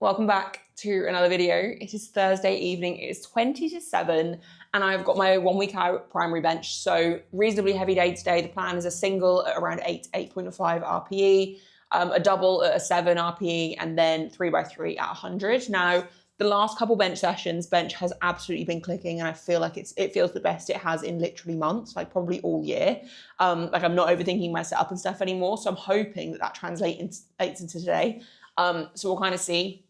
Welcome back to another video. It is Thursday evening, it is 20 to 7 and I've got my 1 week out primary bench. So reasonably heavy day today. The plan is a single at around 8.5 RPE, a double at a 7 RPE, and then 3x3 at 100. Now, the last couple bench sessions, bench has absolutely been clicking, and I feel like it feels the best it has in literally months, like probably all year. Like I'm not overthinking my setup and stuff anymore. So I'm hoping that translates into today. So we'll kind of see.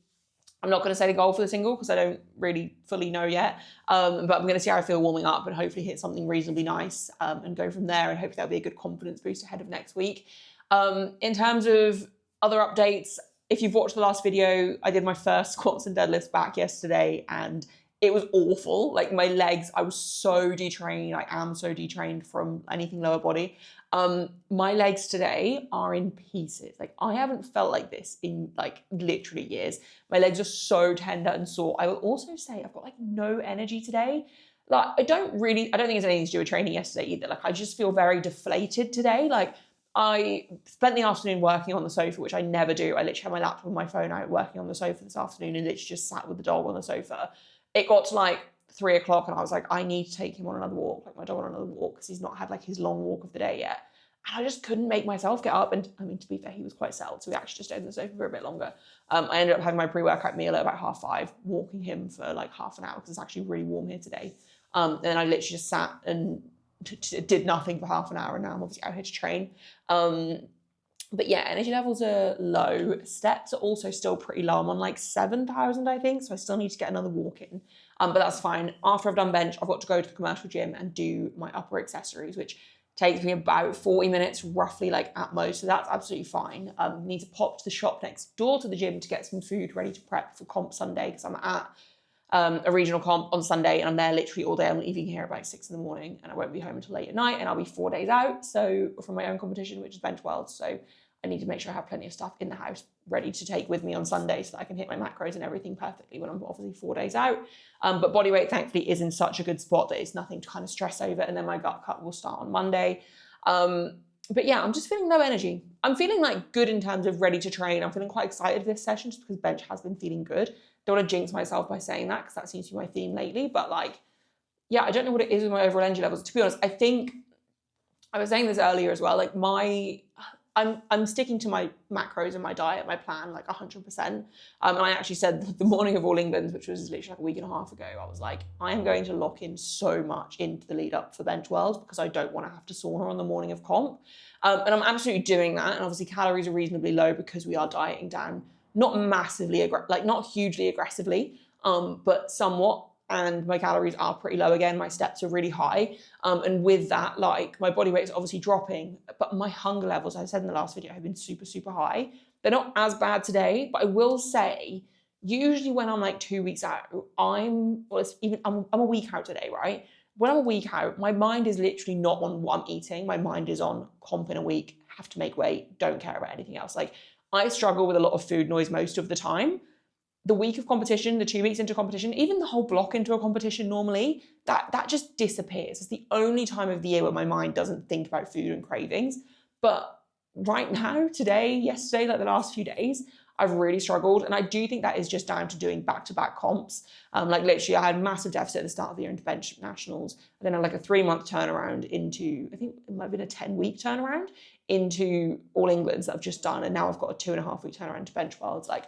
I'm not going to say the goal for the single because I don't really fully know yet, but I'm going to see how I feel warming up and hopefully hit something reasonably nice and go from there, and hopefully that'll be a good confidence boost ahead of next week. In terms of other updates, if you've watched the last video, I did my first squats and deadlifts back yesterday and it was awful. Like my legs, I was so detrained. I am so detrained from anything lower body. My legs today are in pieces. Like I haven't felt like this in like literally years. My legs are so tender and sore. I will also say I've got like no energy today. Like I don't think it's anything to do with training yesterday either. Like I just feel very deflated today. Like I spent the afternoon working on the sofa, which I never do. I literally had my laptop and my phone out working on the sofa this afternoon and literally just sat with the dog on the sofa. It got to like 3 o'clock and I was like, I need to take him on another walk, like my dog on another walk, because he's not had like his long walk of the day yet. And I just couldn't make myself get up. And I mean, to be fair, he was quite settled, so we actually just stayed on the sofa for a bit longer. I ended up having my pre-workout meal at about 5:30, walking him for like half an hour because it's actually really warm here today. And I literally just sat and did nothing for half an hour, and now I'm obviously out here to train. But yeah, energy levels are low. Steps are also still pretty low. I'm on like 7,000, I think, so I still need to get another walk in. But that's fine. After I've done bench, I've got to go to the commercial gym and do my upper accessories, which takes me about 40 minutes, roughly, like at most. So that's absolutely fine. Need to pop to the shop next door to the gym to get some food ready to prep for comp Sunday, because I'm at a regional comp on Sunday and I'm there literally all day. I'm leaving here about 6 in the morning and I won't be home until late at night, and I'll be 4 days out so from my own competition, which is Bench Worlds. So I need to make sure I have plenty of stuff in the house ready to take with me on Sunday so that I can hit my macros and everything perfectly when I'm obviously 4 days out. But body weight thankfully is in such a good spot that it's nothing to kind of stress over, and then my gut cut will start on Monday. But yeah, I'm just feeling low energy. I'm feeling like good in terms of ready to train. I'm feeling quite excited for this session just because bench has been feeling good. Don't want to jinx myself by saying that because that seems to be my theme lately. But like, yeah, I don't know what it is with my overall energy levels. To be honest, I think I was saying this earlier as well. Like I'm sticking to my macros and my diet, my plan, like 100%. And I actually said the morning of All England's, which was literally like a week and a half ago, I was like, I am going to lock in so much into the lead up for Bench Worlds because I don't want to have to sauna on the morning of comp. And I'm absolutely doing that. And obviously calories are reasonably low because we are dieting down, not massively, not hugely aggressively, but somewhat. And my calories are pretty low again. My steps are really high. And with that, like my body weight is obviously dropping, but my hunger levels, as I said in the last video, have been super, super high. They're not as bad today, but I will say, usually when I'm like 2 weeks out, I'm a week out today, right? When I'm a week out, my mind is literally not on what I'm eating. My mind is on comp in a week, have to make weight, don't care about anything else. Like I struggle with a lot of food noise most of the time. The week of competition, the 2 weeks into competition, even the whole block into a competition normally, that just disappears. It's the only time of the year where my mind doesn't think about food and cravings. But right now, today, yesterday, like the last few days, I've really struggled. And I do think that is just down to doing back-to-back comps. Like literally, I had a massive deficit at the start of the year into bench nationals. And then I had like a 3-month turnaround into, I think it might have been a 10-week turnaround into All England's that I've just done. And now I've got a 2.5-week turnaround to Bench Worlds. Like,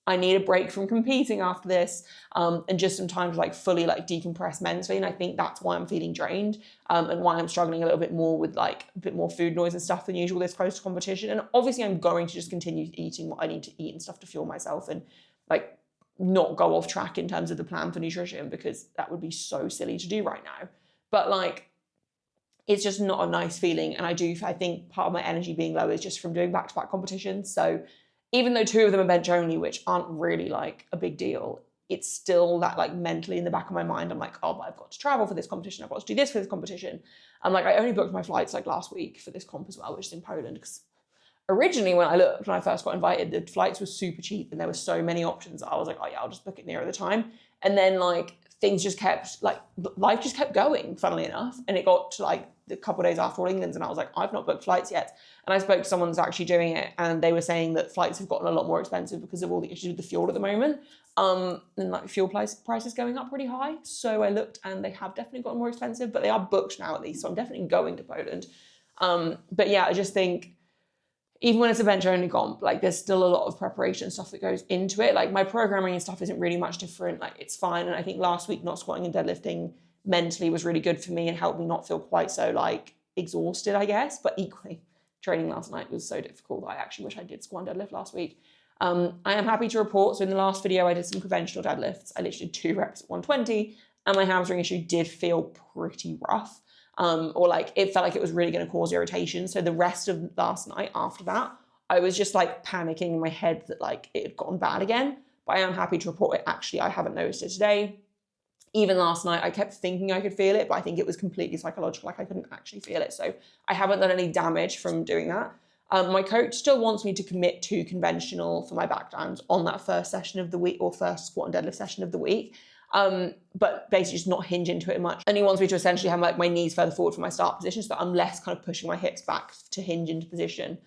I need a break from competing after this, and just some time to like fully like decompress mentally. And I think that's why I'm feeling drained, and why I'm struggling a little bit more with like a bit more food noise and stuff than usual this close to competition. And obviously I'm going to just continue eating what I need to eat and stuff to fuel myself and like not go off track in terms of the plan for nutrition, because that would be so silly to do right now. But like, it's just not a nice feeling. And I think part of my energy being low is just from doing back-to-back competitions. So even though 2 of them are bench only, which aren't really like a big deal, it's still that like mentally in the back of my mind, I'm like, oh, but I've got to travel for this competition. I've got to do this for this competition. I'm like, I only booked my flights like last week for this comp as well, which is in Poland. Because originally when I first got invited, the flights were super cheap and there were so many options. I was like, oh yeah, I'll just book it nearer the time. And then like things just kept, like life just kept going, funnily enough. And it got to like a couple of days after All England's, and I was like, I've not booked flights yet. And I spoke to someone that's actually doing it, and they were saying that flights have gotten a lot more expensive because of all the issues with the fuel at the moment. And like fuel prices going up pretty high. So I looked, and they have definitely gotten more expensive, but they are booked now at least. So I'm definitely going to Poland. But yeah, I just think, even when it's a bench only comp, like there's still a lot of preparation stuff that goes into it. Like my programming and stuff isn't really much different. Like it's fine. And I think last week not squatting and deadlifting mentally was really good for me and helped me not feel quite so like exhausted, I guess. But equally, training last night was so difficult that I actually wish I did squat and deadlift last week. I am happy to report. So in the last video, I did some conventional deadlifts. I literally did 2 reps at 120, and my hamstring issue did feel pretty rough. Or like it felt like it was really going to cause irritation. So the rest of last night after that, I was just like panicking in my head that like it had gotten bad again. But I am happy to report it. Actually, I haven't noticed it today. Even last night, I kept thinking I could feel it, but I think it was completely psychological. Like I couldn't actually feel it. So I haven't done any damage from doing that. My coach still wants me to commit to conventional for my back downs on that first session of the week, or first squat and deadlift session of the week. But basically just not hinge into it much. And he wants me to essentially have like my knees further forward from my start position, so that I'm less kind of pushing my hips back to hinge into position,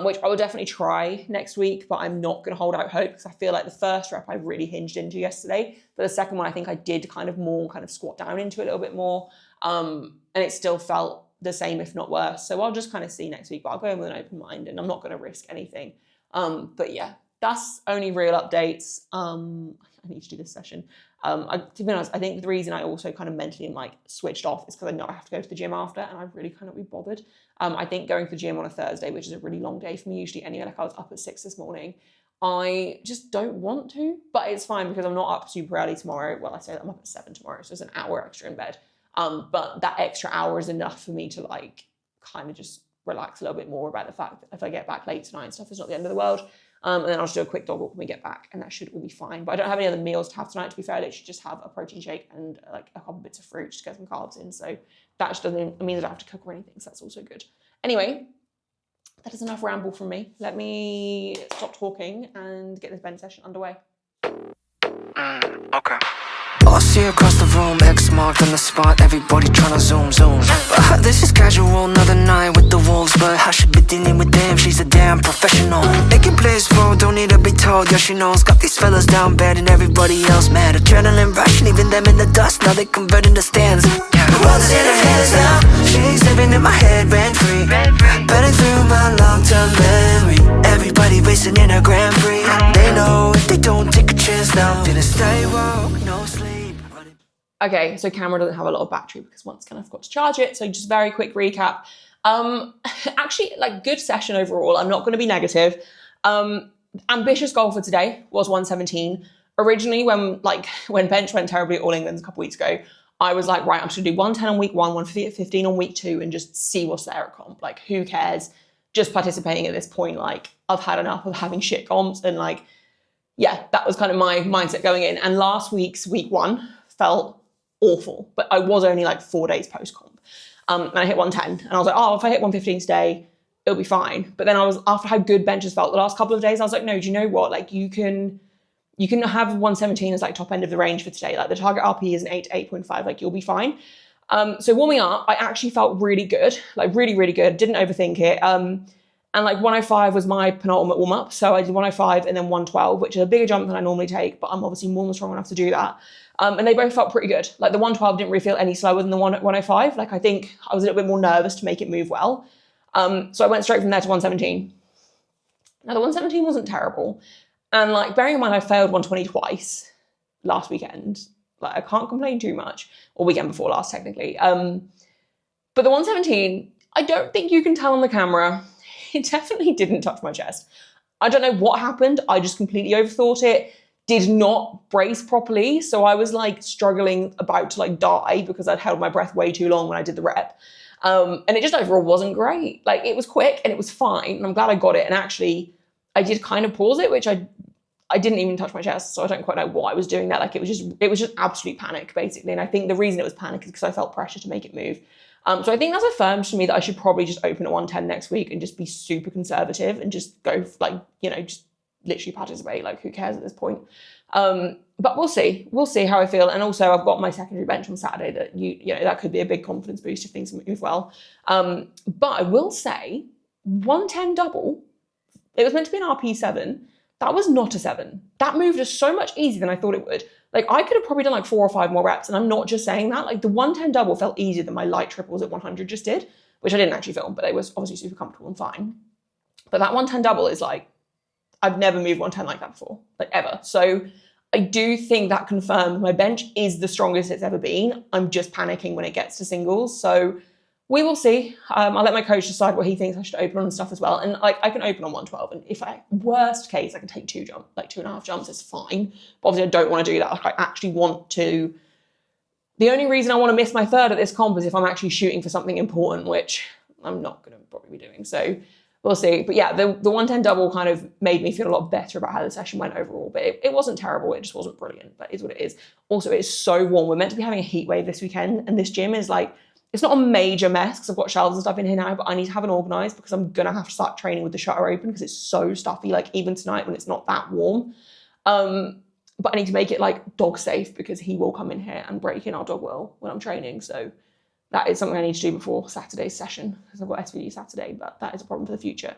which I will definitely try next week, but I'm not going to hold out hope because I feel like the first rep I really hinged into yesterday. But the second one, I think I did kind of squat down into it a little bit more. And it still felt the same, if not worse. So I'll just kind of see next week, but I'll go in with an open mind and I'm not going to risk anything. But yeah, that's only real updates. I need to do this session. To be honest, I think the reason I also kind of mentally am like switched off is because I know I have to go to the gym after, and I really cannot be bothered. I think going to the gym on a Thursday, which is a really long day for me usually anyway, like I was up at 6 this morning, I just don't want to, but it's fine because I'm not up super early tomorrow. Well, I say that I'm up at 7 tomorrow, so it's an hour extra in bed. But that extra hour is enough for me to like kind of just relax a little bit more about the fact that if I get back late tonight and stuff, it's not the end of the world. And then I'll just do a quick dog walk when we get back, and that should all be fine. But I don't have any other meals to have tonight, to be fair. I literally just have a protein shake and like a couple bits of fruit just to get some carbs in. So that just doesn't mean that I have to cook or anything, so that's also good. Anyway, that is enough ramble from me. Let me stop talking and get this bench session underway. Okay. I see across the room, X marked on the spot, everybody tryna zoom. But this is casual, another night with the wolves, but I should be dealing with them, she's a damn professional. Making plays for, don't need to be told, yeah she knows. Got these fellas down bad and everybody else mad. Adrenaline rushing, even them in the dust, now they converting the stands. The world is in her hands now, she's living in my head rent free, burning through my long-term memory. Everybody racing in a Grand Prix, they know if they don't take a chance now, then it's stay woke, no sleep. Okay, so camera doesn't have a lot of battery because once again I forgot to charge it. So just very quick recap. Actually, like good session overall. I'm not going to be negative. Ambitious goal for today was 117. Originally, when bench went terribly at All England a couple weeks ago, I was like, right, I'm just going to do 110 on week 1, 115 on week 2, and just see what's there at comp. Like, who cares? Just participating at this point. Like, I've had enough of having shit comps, and like, yeah, that was kind of my mindset going in. And last week's week 1 felt awful, but I was only like 4 days post-comp. And I hit 110, and I was like, oh, if I hit 115 today, it'll be fine. But then after how good benches felt the last couple of days, I was like, no, do you know what? Like you can have 117 as like top end of the range for today. Like the target RP is an 8 to 8.5, like you'll be fine. So warming up, I actually felt really good, like really, really good. Didn't overthink it. And like 105 was my penultimate warm up. So I did 105 and then 112, which is a bigger jump than I normally take, but I'm obviously more than strong enough to do that. And they both felt pretty good. Like the 112 didn't really feel any slower than the 105. Like I think I was a little bit more nervous to make it move well. So I went straight from there to 117. Now the 117 wasn't terrible. And like bearing in mind I failed 120 twice last weekend. Like I can't complain too much. Or weekend before last technically. But the 117, I don't think you can tell on the camera. It definitely didn't touch my chest. I don't know what happened. I just completely overthought it. Did not brace properly. So I was like struggling about to like die because I'd held my breath way too long when I did the rep. And it just overall wasn't great. Like it was quick and it was fine. And I'm glad I got it. And actually I did kind of pause it, which I didn't even touch my chest. So I don't quite know why I was doing that. Like it was just absolute panic basically. And I think the reason it was panic is because I felt pressure to make it move. So I think that's affirmed to me that I should probably just open at 110 next week and just be super conservative and just go like, just literally participate. Like, who cares at this point? But we'll see how I feel. And also I've got my secondary bench on Saturday that you know, that could be a big confidence boost if things move well. But I will say 110 double, it was meant to be an RP7. That was not a 7. That moved us so much easier than I thought it would. Like, I could have probably done like 4 or 5 more reps, and I'm not just saying that. Like, the 110 double felt easier than my light triples at 100 just did, which I didn't actually film, but it was obviously super comfortable and fine. But that 110 double is like, I've never moved 110 like that before, like ever. So I do think that confirmed my bench is the strongest it's ever been. I'm just panicking when it gets to singles. So we will see. I'll let my coach decide what he thinks I should open on and stuff as well. And like, I can open on 112, and if worst case, I can take 2.5 jumps, it's fine. But obviously I don't want to do that. Like, I actually want to, the only reason I want to miss my third at this comp is if I'm actually shooting for something important, which I'm not going to probably be doing. So we'll see. But yeah, the 110 double kind of made me feel a lot better about how the session went overall. But it wasn't terrible. It just wasn't brilliant. But it is what it is. Also, it is so warm. We're meant to be having a heat wave this weekend. And this gym is like, it's not a major mess because I've got shelves and stuff in here now, but I need to have it organised because I'm going to have to start training with the shutter open because it's so stuffy, like even tonight when it's not that warm. But I need to make it like dog safe because he will come in here and break in our dog will when I'm training. So that is something I need to do before Saturday's session because I've got SVD Saturday, but that is a problem for the future.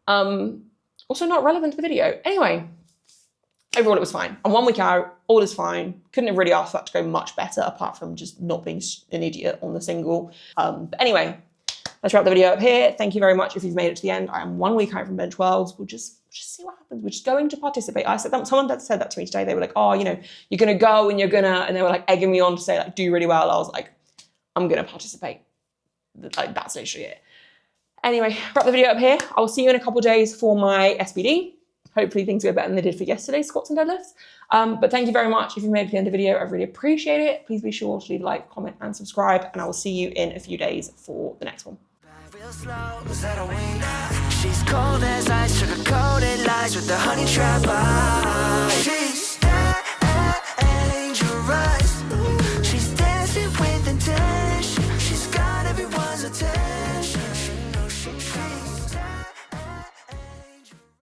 Also not relevant to the video. Anyway, overall it was fine. I'm 1 week out, all is fine. Couldn't have really asked for that to go much better apart from just not being an idiot on the single. But anyway, let's wrap the video up here. Thank you very much if you've made it to the end. I am 1 week out from Bench Worlds. We'll just see what happens. We're just going to participate. I said that, someone that said that to me today. They were like, oh, you know, you're going to go and and they were like egging me on to say like, do really well. I was like, I'm going to participate. Like, that's literally it. Anyway, wrap the video up here. I will see you in a couple of days for my SBD. Hopefully things go better than they did for yesterday's squats and deadlifts. But thank you very much. If you made it to the end of the video, I really appreciate it. Please be sure to leave a like, comment, and subscribe. And I will see you in a few days for the next one. Real slow, was that a wing? She's cold as ice, sugar-coated lies with the honey trap.